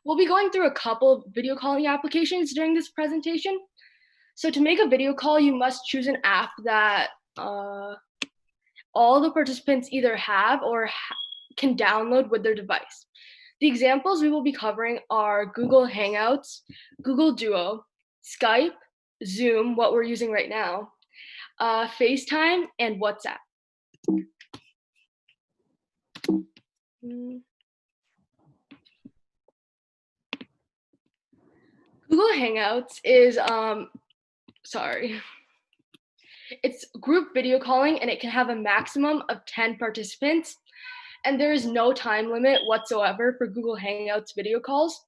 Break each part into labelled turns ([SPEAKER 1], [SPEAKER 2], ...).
[SPEAKER 1] We'll be going through a couple of video calling applications during this presentation. So to make a video call, you must choose an app that all the participants either have or can download with their device. The examples we will be covering are Google Hangouts, Google Duo, Skype, Zoom, what we're using right now, FaceTime, and WhatsApp. Google Hangouts is, it's group video calling, and it can have a maximum of 10 participants, and there is no time limit whatsoever for Google Hangouts video calls.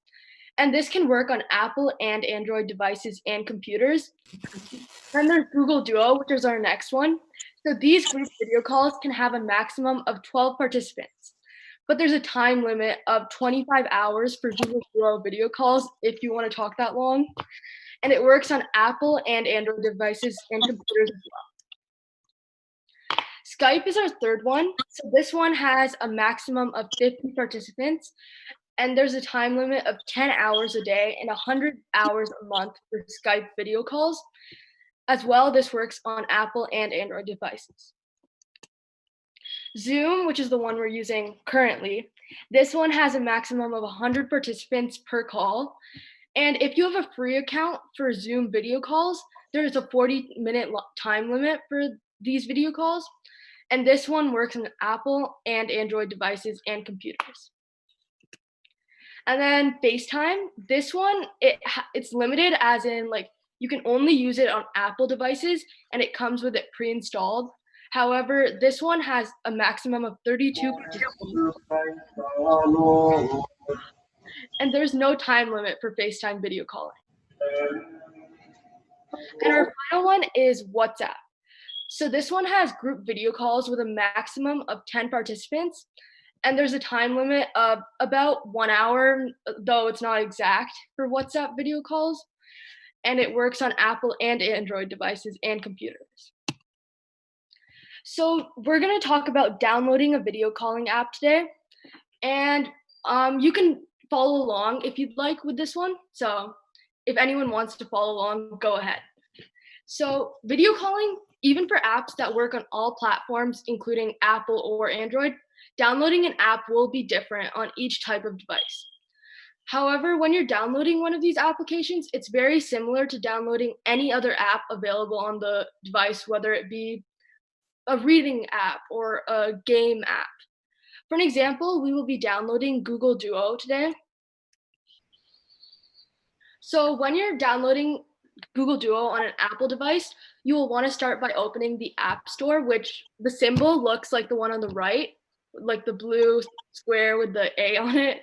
[SPEAKER 1] And this can work on Apple and Android devices and computers. Then there's Google Duo, which is our next one. So these group video calls can have a maximum of 12 participants, but there's a time limit of 25 hours for Google Duo video calls if you want to talk that long. And it works on Apple and Android devices and computers as well. Skype is our third one. So this one has a maximum of 50 participants, and there's a time limit of 10 hours a day and 100 hours a month for Skype video calls. As well, this works on Apple and Android devices. Zoom, which is the one we're using currently, this one has a maximum of 100 participants per call. And if you have a free account for Zoom video calls, there's a 40-minute time limit for these video calls. And this one works on Apple and Android devices and computers. And then FaceTime, this one, it's limited as in like you can only use it on Apple devices and it comes with it pre-installed. However, this one has a maximum of 32 participants. And there's no time limit for FaceTime video calling. And our final one is WhatsApp. So this one has group video calls with a maximum of 10 participants. And there's a time limit of about 1 hour, though it's not exact for WhatsApp video calls. And it works on Apple and Android devices and computers. So we're going to talk about downloading a video calling app today. And you can follow along if you'd like with this one. So if anyone wants to follow along, go ahead. So video calling, even for apps that work on all platforms, including Apple or Android, downloading an app will be different on each type of device. However, when you're downloading one of these applications, it's very similar to downloading any other app available on the device, whether it be a reading app or a game app. For an example, we will be downloading Google Duo today. So when you're downloading Google Duo on an Apple device, you will want to start by opening the App Store, which the symbol looks like the one on the right, like the blue square with the A on it.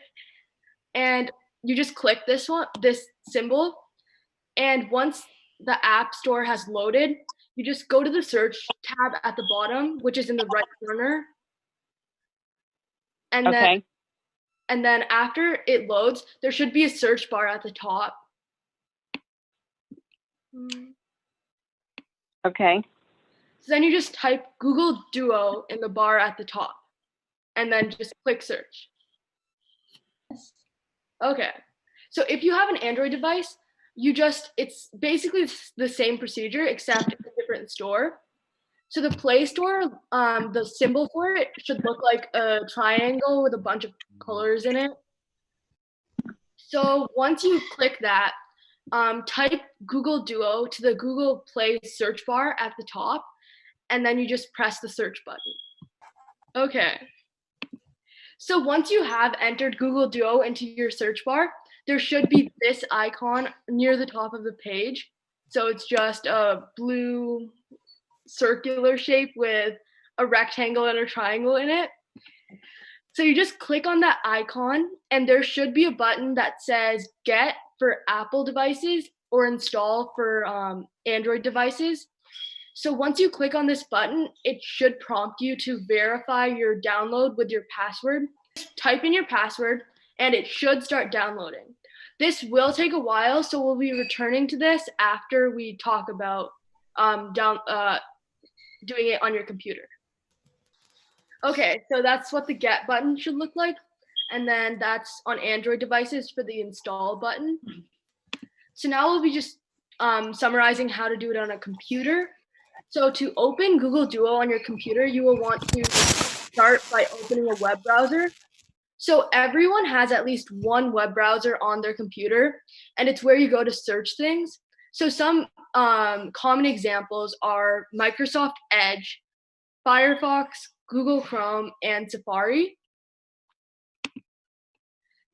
[SPEAKER 1] And you just click this symbol. And once the App Store has loaded, you just go to the search tab at the bottom, which is in the right corner. And then after it loads, there should be a search bar at the top.
[SPEAKER 2] Okay.
[SPEAKER 1] So then you just type Google Duo in the bar at the top, and then just click search. Okay. So if you have an Android device, it's basically the same procedure, except it's a different store. So the Play Store, the symbol for it should look like a triangle with a bunch of colors in it. So once you click that, type Google Duo to the Google Play search bar at the top, and then you just press the search button. Okay. So once you have entered Google Duo into your search bar, there should be this icon near the top of the page. So it's just a blue circular shape with a rectangle and a triangle in it. So you just click on that icon, and there should be a button that says Get for Apple devices or Install for Android devices. So once you click on this button, it should prompt you to verify your download with your password. Just type in your password, and it should start downloading. This will take a while, so we'll be returning to this after we talk about doing it on your computer. Okay, so that's what the Get button should look like. and then that's on Android devices for the install button. So now we'll be just summarizing how to do it on a computer. So to open Google Duo on your computer, you will want to start by opening a web browser. So everyone has at least one web browser on their computer, and it's where you go to search things. So some common examples are Microsoft Edge, Firefox, Google Chrome, and Safari.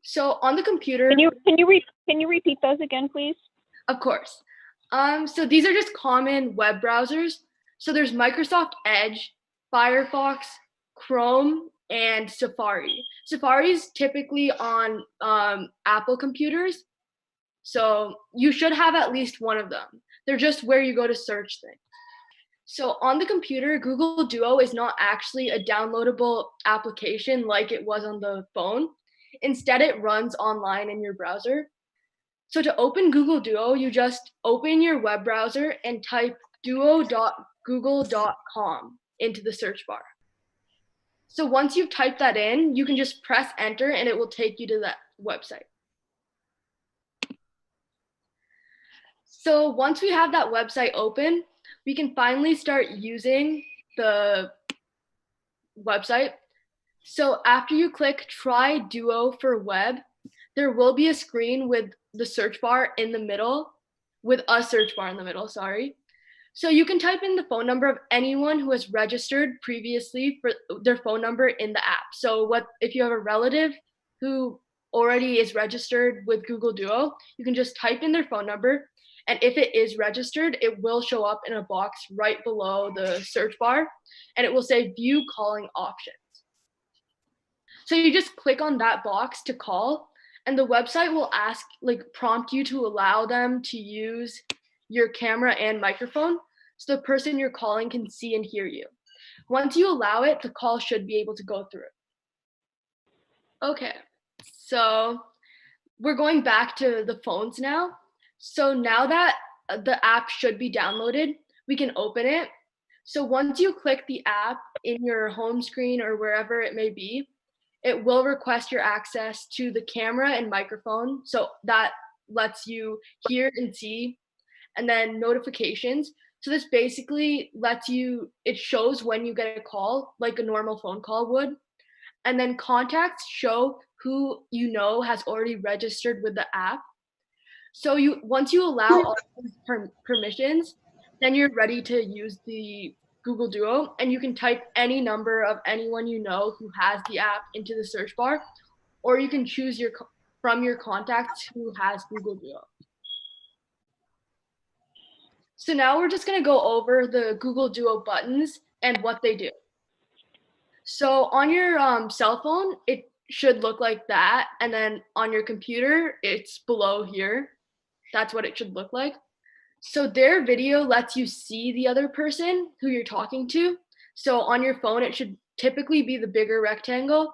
[SPEAKER 1] So on the computer,
[SPEAKER 2] Can you repeat those again, please?
[SPEAKER 1] of course. So these are just common web browsers. So there's Microsoft Edge, Firefox, Chrome, and Safari. Safari is typically on Apple computers, so you should have at least one of them. They're just where you go to search things. So on the computer, Google Duo is not actually a downloadable application like it was on the phone. Instead, it runs online in your browser. So to open Google Duo, you just open your web browser and type duo.google.com into the search bar. So once you've typed that in, you can just press enter and it will take you to that website. So once we have that website open, we can finally start using the website. So after you click try Duo for web, there will be a screen with the search bar in the middle, with a search bar in the middle, sorry. So you can type in the phone number of anyone who has registered previously for their phone number in the app. So if you have a relative who already is registered with Google Duo, you can just type in their phone number. And if it is registered, it will show up in a box right below the search bar, and it will say view calling options. So you just click on that box to call, and the website will prompt you to allow them to use your camera and microphone so the person you're calling can see and hear you. Once you allow it, the call should be able to go through. Okay, so we're going back to the phones now. So now that the app should be downloaded, we can open it. So once you click the app in your home screen or wherever it may be, it will request your access to the camera and microphone. So that lets you hear and see, and then notifications. So this basically it shows when you get a call, like a normal phone call would. And then contacts show who you know has already registered with the app. So once you allow all these permissions, then you're ready to use the Google Duo, and you can type any number of anyone you know who has the app into the search bar, or you can choose from your contacts who has Google Duo. So now we're just going to go over the Google Duo buttons and what they do. So on your cell phone, it should look like that, and then on your computer, it's below here. That's what it should look like. So their video lets you see the other person who you're talking to. So on your phone, it should typically be the bigger rectangle.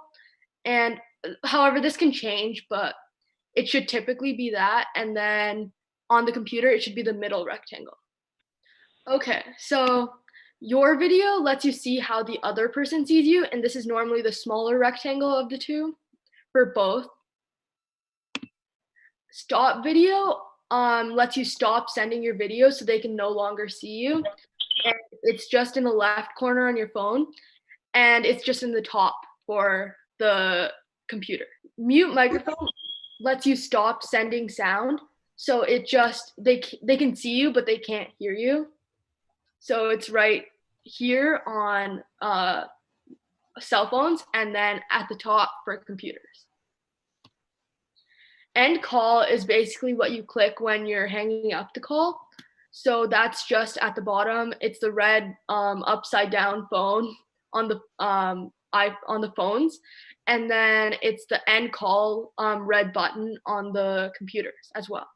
[SPEAKER 1] And however, this can change, but it should typically be that. And then on the computer, it should be the middle rectangle. Okay, so your video lets you see how the other person sees you. And this is normally the smaller rectangle of the two for both. Stop video lets you stop sending your video so they can no longer see you. And it's just in the left corner on your phone, and it's just in the top for the computer. Mute microphone lets you stop sending sound, so they can see you but they can't hear you. So it's right here on cell phones, and then at the top for computers. End call is basically what you click when you're hanging up the call. So that's just at the bottom. It's the red upside down phone on the phones, and then it's the end call red button on the computers as well.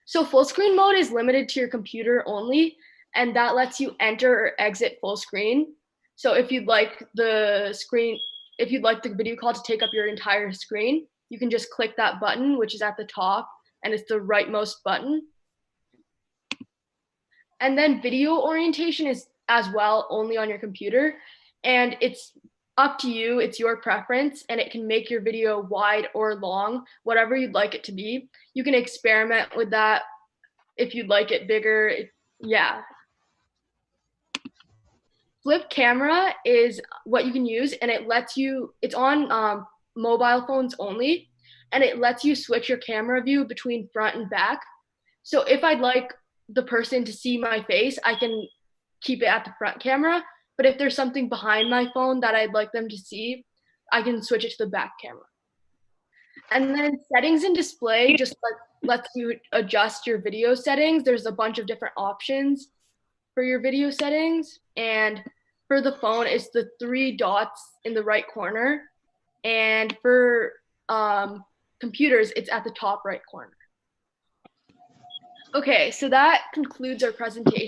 [SPEAKER 1] So full screen mode is limited to your computer only, and that lets you enter or exit full screen. So if you'd like the video call to take up your entire screen, you can just click that button, which is at the top, and it's the rightmost button. And then video orientation is as well only on your computer, and it's up to you. It's your preference, and it can make your video wide or long, whatever you'd like it to be. You can experiment with that if you'd like it bigger. Yeah. Flip camera is what you can use, and it's on mobile phones only, and it lets you switch your camera view between front and back. So if I'd like the person to see my face, I can keep it at the front camera. But if there's something behind my phone that I'd like them to see, I can switch it to the back camera. And then settings and display just lets you adjust your video settings. There's a bunch of different options for your video settings. And for the phone, it's the 3 dots in the right corner. And for computers, it's at the top right corner. Okay, so that concludes our presentation.